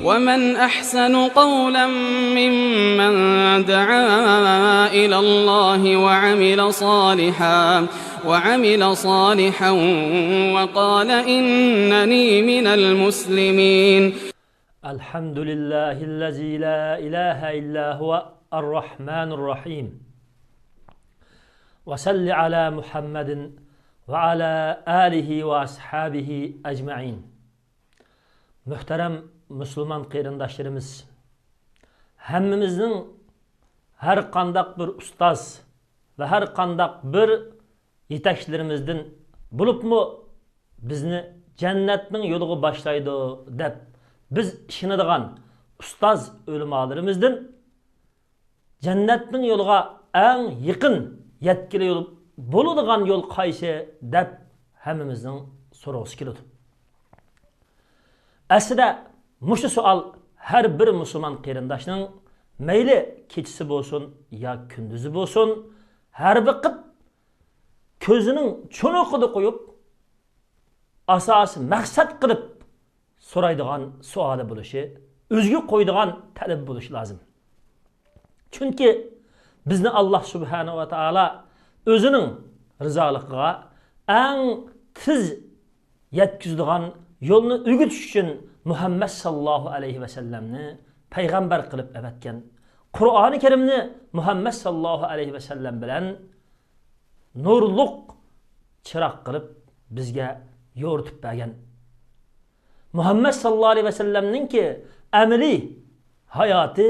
ومن أحسن قولا ممن دعا إلى الله وعمل صالحا وقال إنني من المسلمين. الحمد لله الذي لا إله إلا هو الرحمن الرحيم. وصل على محمد وعلى آله وأصحابه أجمعين. Muhterem Müslüman qeyrindaşlarımız, hemmimizin her kandak bir ustaz ve her kandak bir yetakçilerimizden bulup mu bizni cennetnin yolu başlaydı deb biz işinadigan ustaz ölümalarımızdan cennetnin yoluga en yakın yetkili yol buludigan yol qaysi deb hemmimizin sorğusu keladi. Aslida muşu sual her bir Müslüman qeyrindaşning meyli keçisi bolsun ya kündüzü bolsun her vaqt ko'zining cho'noqida qo'yib asosiy maqsad qilib so'raydigan savoli bo'lishi, o'ziga qo'ydigan talab bo'lishi lozim. Chunki bizni Alloh subhanahu va taolo o'zining rizoligiga eng tiz yetkazadigan yo'lni o'rgatish uchun Muhammad sallallohu alayhi va sallamni payg'ambar qilib avatgan. Qur'oni Karimni Muhammad sallallohu alayhi va sallam bilan nurluq chiroq qilib bizga yo'ritib bergan. Muhammad sallallohu alayhi va sallamningki amaliy hayoti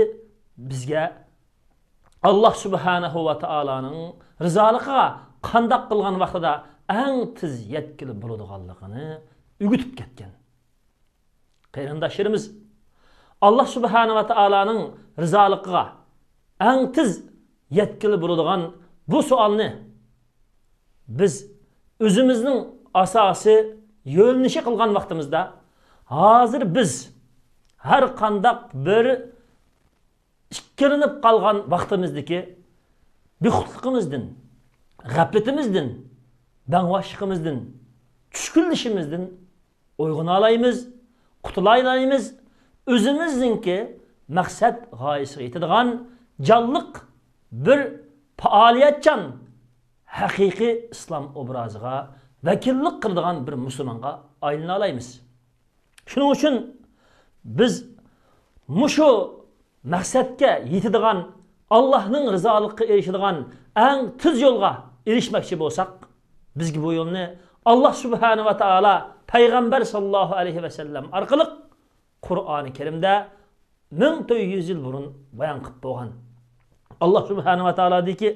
bizga Alloh subhanahu va taoloning rizoligiga qandoq qilgan vaqtida eng tiz yetkili bo'ladiganligini o'rgatib ketgan. Qeyrindaşlarımız Allah subhanahu va taoloning rizoligiga eng tiz yetkili bo'ladigan bu savolni biz o'zimizning asosiy yo'linishi qilgan vaqtimizda hozir biz har qandaq bir ikkilinib qolgan vaqtimizdagi bexudligimizdan, g'aflatimizdan, bang'voshligimizdan, tushkunlishimizdan uyg'ona olaymiz, qutula olaymiz. O'zimizningki maqsad g'oyasiga yetadigan jonliq bir faoliyatchan haqiqiy islom obraziga vakillik qiladigan bir musulmonga aylana olaymiz. Shuning uchun biz mushu maqsadga yetadigan Allohning rizoligiga erishadigan eng tiz yo'lga erishmoqchi bo'lsak, bizga bu yo'lni Alloh subhanahu va taolo payg'ambar sallallohu alayhi va sallam orqali Qur'oni Karimda 1400 yil burun bayon qilib bo'lgan. Alloh subhanahu va taolo deyki: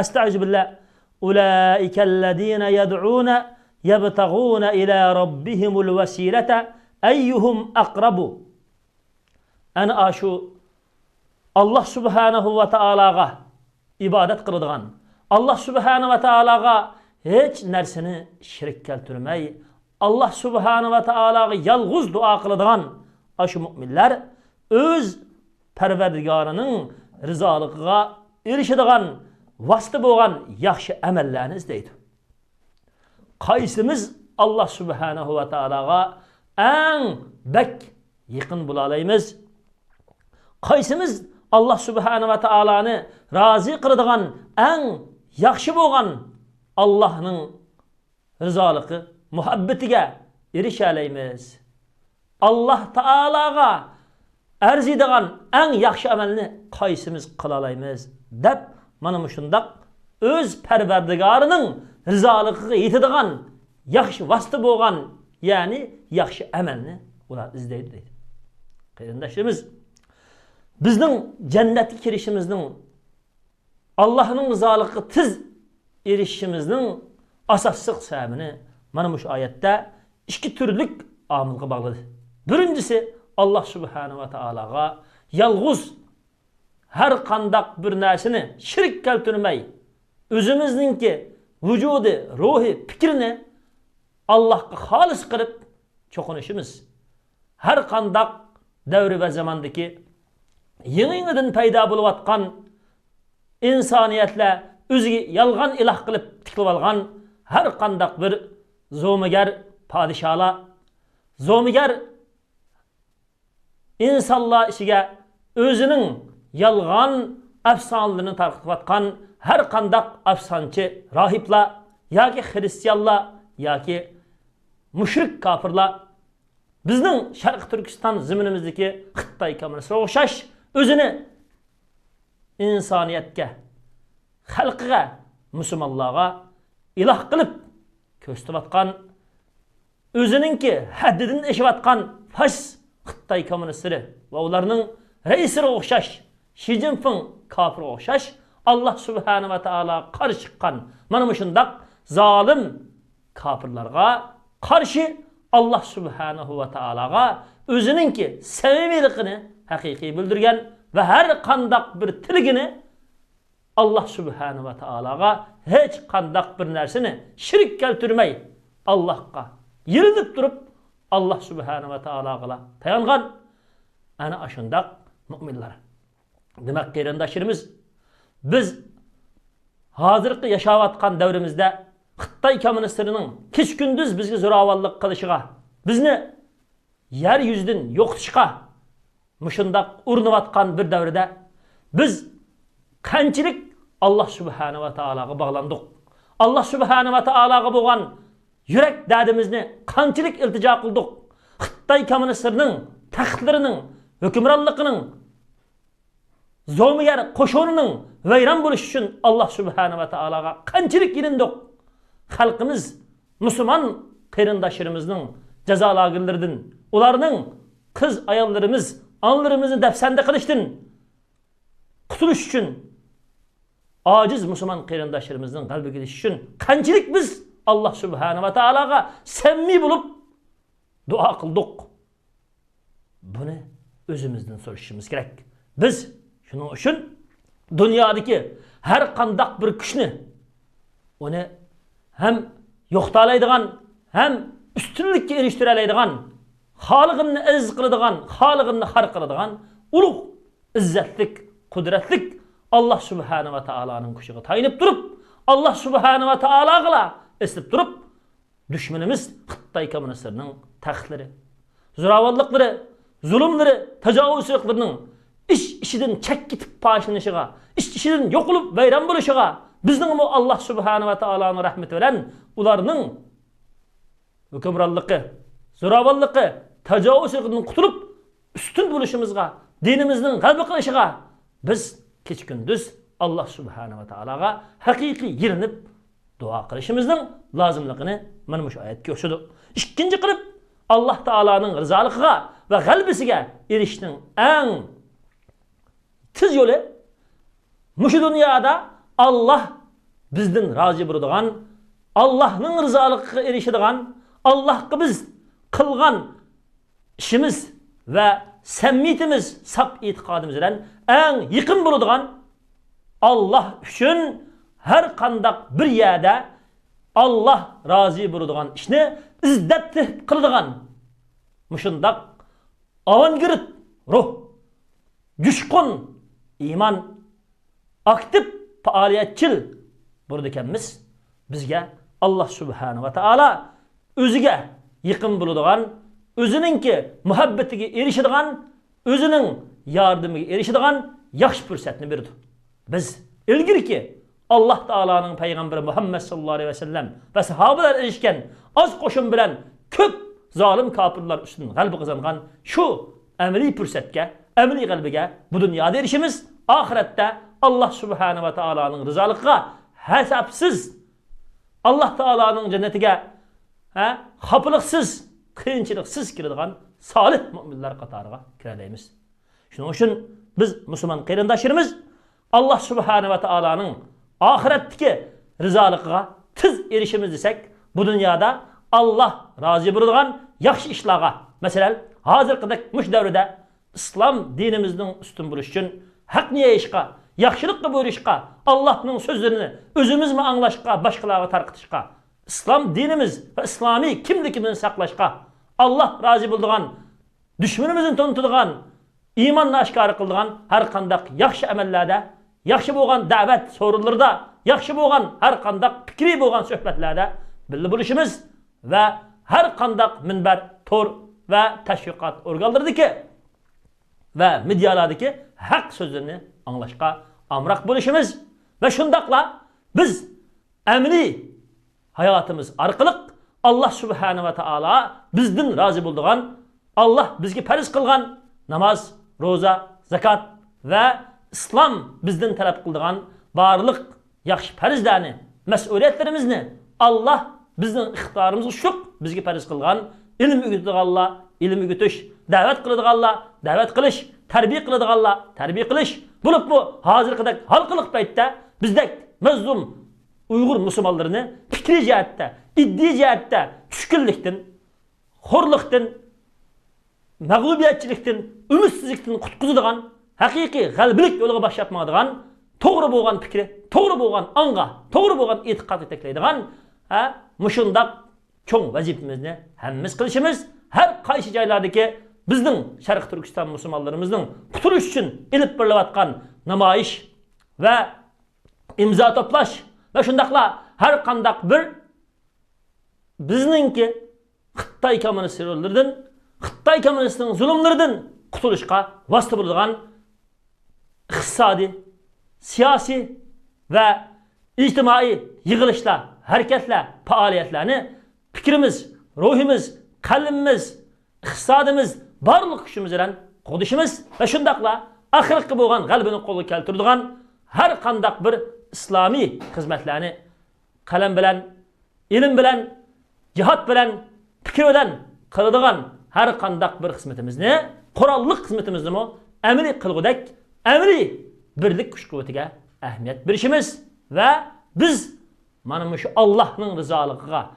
"Astag'izu billah ulaikallazina yad'una yabtag'una ila robbihimul vasilata ayyuhum aqrabu." Ana ashu Alloh subhanahu va taologa ibodat qiladigan, Alloh subhanahu va taologa hech narsani shirk keltirmay, Alloh subhanahu va taologa yolg'iz duo qiladigan ashu mu'minlar o'z Parvardigorining rizoligiga erishadigan vosita bo'lgan yaxshi amallarni izlaydi. Qaysimiz Alloh subhanahu va taologa eng bak yaqin bo'la olamiz? Qaysimiz Alloh subhanahu va taoloni rozi qiladigan eng yaxshi bo'lgan Allohning rizoligi, muhabbatiga erisha olamiz? Alloh taologa arziydigan eng yaxshi amalni qaysimiz qila olamiz deb mana shundaq o'z Parvardigorining rizoligiga yetadigan yaxshi vosita bo'lgan, ya'ni yaxshi amalni ular izlaydi deydi. Qarindoshlarimiz, bizning jannatga kirishimizning, Allohning rizoligiga tiz erishishimizning asosiy sababini mana shu oyatda ikki turlik omilga bog'ladi. Birinchisi Alloh subhanahu va taologa yolg'iz har qandaq bir narsani shirk keltirmay, o'zimizningki vujudi, ruhi, fikrini Allohga xolis qilib cho'qinishimiz. Har qandaq davr va zamondagi yangidan paydo bo'layotgan insoniyatlar o'ziga yolg'on iloh qilib tiklib olgan har qandaq bir zo'migar podsholar, zo'migar insonlar ishiga o'zining yolg'on afsonalarini tarqatib atgan har qanday afsonchi rohiblar yoki xristianlar yoki mushrik kofirlar bizning Sharq Turkiston zaminimizdagi Xitoy kommunistlarga o'xshash o'zini insoniyatga, xalqiga, musulmonlarga iloh qilib ko'rsatayotgan o'zininki haddidan eshayotgan fashist Xitoy kommunistlari va ularning raisiga o'xshash Xi Jinping kofirga o'xshash Allah subhanahu va taolo qarshi chiqqan mana shundaq zolim kofirlarga qarshi Allah subhanahu va taologa o'zininki samimiyligini haqiqiy bildirgan va har qanday bir tilgini Allah subhanahu va taologa hech qanday bir narsani shirk keltirmay Allohga yirilib turib Allah subhanahu va taologa tayangan ana shundaq mu'minlar. Demak, qarindoshlarimiz, biz hozirgi yashayotgan davrimizda Xitoy kommunistlarining kech kunduz bizga zo'ravonlik qilishiga, bizni yer yuzidan yo'qotishga mushundaq urinayotgan bir davrda biz qanchalik Allah subhanahu va taologa bog'landik. Allah subhanahu va taologa bo'lgan yurak dardimizni qanchalik iltijo qildik. Xitoy kommunistlarining taxtlarining hukmronligining zo'migar qo'shonining vayron bo'lishi uchun Allah subhanahu va taologa qanchalik yilindik. Xalqimiz, musulmon qarindoshlarimizning jazo lagerlaridan, ularning qiz ayollarimiz, onlarimizni dafsanda qilishdan qutulish uchun ojiz musulmon qarindoshlarimizning qalbiga kelish uchun qanchalik biz Allah subhanahu va taologa samimiy bo'lib duo qildik. Buni o'zimizdan so'rashimiz kerak. Biz shuning uchun dunyodagi har qanday bir kuchni uni hem yo'qotalaydigan, hem ustunlikka erishtiradigan, xoliqini aziz qiladigan, xoliqini xar qiladigan ulug' izzatlik, qudratlik Allah subhanahu va taoloning kuchiga tayinib turib, Allah subhanahu va taologa eslib turib, dushmanimiz Xitoy kommunistlarining taxtlari, zo'ravonliklari, zulmlari, tajovuzchiliklarining ish-ishidan chekkitib pashinishiga, ish-ishidan yo'qolib vayron bo'lishiga bizning bu Allah subhanahu va taoloning rahmeti bilan ularning hukmronligi, zo'ravonligi, tajovuzchiligidan qutulib ustun bo'lishimizga, dinimizning g'alaba qilishiga biz kech kunduz Allah subhanahu va taologa haqiqiy yirinib duo qilishimizning lozimligini mana shu oyatga ko'rsatdi. Ikkinchi qilib Allah taoloning rizoligiga va g'alabasiga erishishning eng tiz yo'li mushu dunyoda Allah bizden razı bo'ladigan, Allah'ның rızaligiga erishadigan, Allah'ga biz qilgan ishimiz va samimiyatimiz, saf e'tiqodimiz bilan eng yaqin bo'ladigan, Allah uchun har qanday bir yerda Allah razı bo'ladigan ishni izzat qiladigan mushundaq avangard ruh, jushqun iman, aktiv faaliyetçil buradakamiz bizga Allah subhanahu va taolo o'ziga yaqin bo'ladigan, o'zininki muhabbatiga erishadigan, o'zining yordamiga erishadigan yaxshi fursatni berdi. Biz ilgirki Allah taoloning payg'ambari Muhammad sallallohu alayhi vasallam va sahobalar erishgan oz qo'shin bilan ko'p zolim kofirlar ustidan g'alaba qozongan shu amaliy fursatga, amaliy g'alabaga bu dunyoda erishimiz, oxiratda Allah subhanahu va taoloning rizoligiga hasabsiz Allah taoloning jannatiga xafaliksiz, qiyinchiliksiz kiradigan solih mu'minlar qatoriga kiralaymiz. Shuning uchun biz musulmon qarindoshlarimiz Allah subhanahu va taoloning oxiratdagi rizoligiga tiz erishimiz desak, bu dunyoda Allah rozi bo'ladigan yaxshi ishlarga, masalan, hozirgidek mush davrida islom dinimizning ustun bo'lishi uchun haqni yeyishga, yaxshilikqa bo'lishga, Allohning so'zlarini o'zimizmi anglashga, boshqalarga tarqatishga, islom dinimiz va islomiy kimligimizni saqlashga, Allah rozi bo'ladigan, dushmanimizni to'ntadigan, iymonni oshkor qiladigan har qanday yaxshi amallarda, yaxshi bo'lgan da'vat so'rovlarida, yaxshi bo'lgan har qanday fikri bo'lgan suhbatlarda birga bo'lishimiz va har qanday minbar, tor va tashviqot organlaridagi ve medyalardaki hak sözlerini anlaşqa amraq bo'lishimiz ve şundaqla biz emni hayatımız arqılıq Allah subhanahu ve taala bizden razı bulduğan, Allah bizge farz kılgan namaz, roza, zakat ve İslam bizden talep kıldıgan barlık yaxşı farzlarni, mas'uliyatlarimizni Allah bizden ixtiyorimiz şuq bizge farz kılgan ilm öğütüganlar, ilm öğütüş, davet kılıdığanlar, davet kılış, terbiye kılıdığanlar, terbiye kılış. Bulup bu hazırkıdak halkılık paytda bizdek mazlum Uygur Müslümanlarını fikri cihatte, iddi cihatte, düşkünlükten, horluktan, mağlubiyetçilikten, ümitsizlikten kutkuzuduğan, hakiki galbilik yoluga başlatmadığan, toğru boğan fikri, toğru boğan anga, toğru boğan itiqat etekleydiğen, muşundak çoğun vazifemizni hemmimiz kılışımız, her kaysi jaylardaki bizden Şarkı Türkistan Müslümanlarımızın kurtuluş için ilip birlevatkan namayiş ve imza toplaş ve şundakla her kandak bir bizninki Xitay komünist terörlerden, Xitay komünistinin zulümlerden kurtuluşqa vasıta bulduğan iqtisadi, siyasi ve ictimai yığılışlar, hareketler, faaliyetlerini fikrimiz, ruhimiz, kalbimiz, iqtisadimiz, barlık gücümüz ile qodishimiz ve şundakla ahirki bo'lgan qalbini qo'lga keltiradigan her kandak bir İslami hizmetlerini kalem bilen, ilim bilen, cihat bilen, fikir bilen kıladigan her kandak bir hizmetimizni, qurolliq hizmetimizni mi emri qilgudek, emri birlik kuch quvvatiga ahamiyat berishimiz ve biz mana shu Allah'ның rızalığına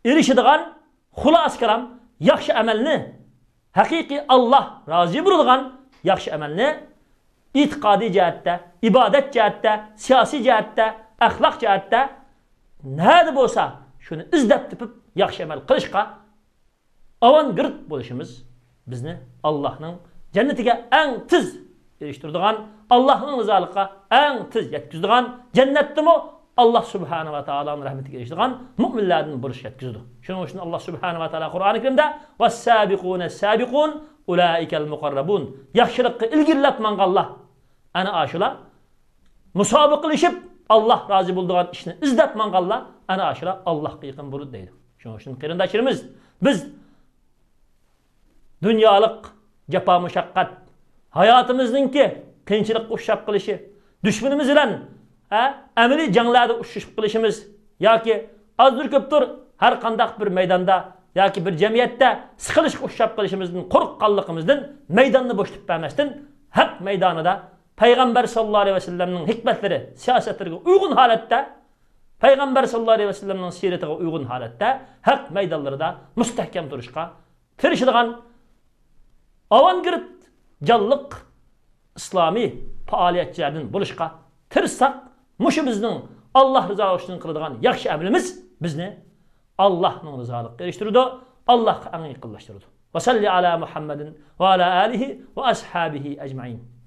erişidigan xulos kalam yaxshi amalni, hakiki Allah razı bo'ladigan yaxshi amalni itiqadi cihatte, ibadet cihatte, siyasi cihatte, ahlak cihatte nerede bolsa şunu izlep tepip yaxshi amal qilishqa avangard bo'lishimiz bizni Allah'ның cennetiga eng tiz eriştirdigan, Allah'ның rızalığına eng tiz yetkizdigan, cennetdimi Allah subhanahu ve ta'ala'nın rahmetiga eriştirdigan müminlerden buluş yetkizdi. Şunun için Allah subhanahu ve ta'ala Kur'an-ı Kerim'de "Ves-sabiqûne sâbiqûn ulâikel muqarrabûn" yaxşılıkka ilgirlep mangallah ana aşılar musabıqlaşıp Allah razı bulduğun işini izlep mangallah ana aşılar Allah'a yakın bulur deydi. Şunun için kırındaşlarımız biz dünyalık cepa muşakkat hayatımızdaki qiyinchilik ushab qilishi, düşmanımız ile emri janglarda ushib qilishimiz yoki azdır köptür her qandaq bir meydanda yoki bir jamiyatda siqilishga ushab qilishimizdan qo'rqqanligimizdan maydonni bo'sh tutib bermasdan haq maydonida Peygamber sallallahu aleyhi ve sellem'nin hikmetleri, siyasetlerine uygun halette, Peygamber sallallahu aleyhi ve sellem'nin siretine uygun halette haq meydanlarda müstehkem duruşqa tirişidigan avangard jalliq İslami faaliyetçilerden buluşqa tirsak, muşu bizning Allah rızası üçün qıladigan yaxshi amalimiz bizni Allah'ның rızalığına eriştirdi, Allah'a eng yaqinlashtirdi. Ve salli ala Muhammedin ve ala alihi ve ashabihi ecmaîn.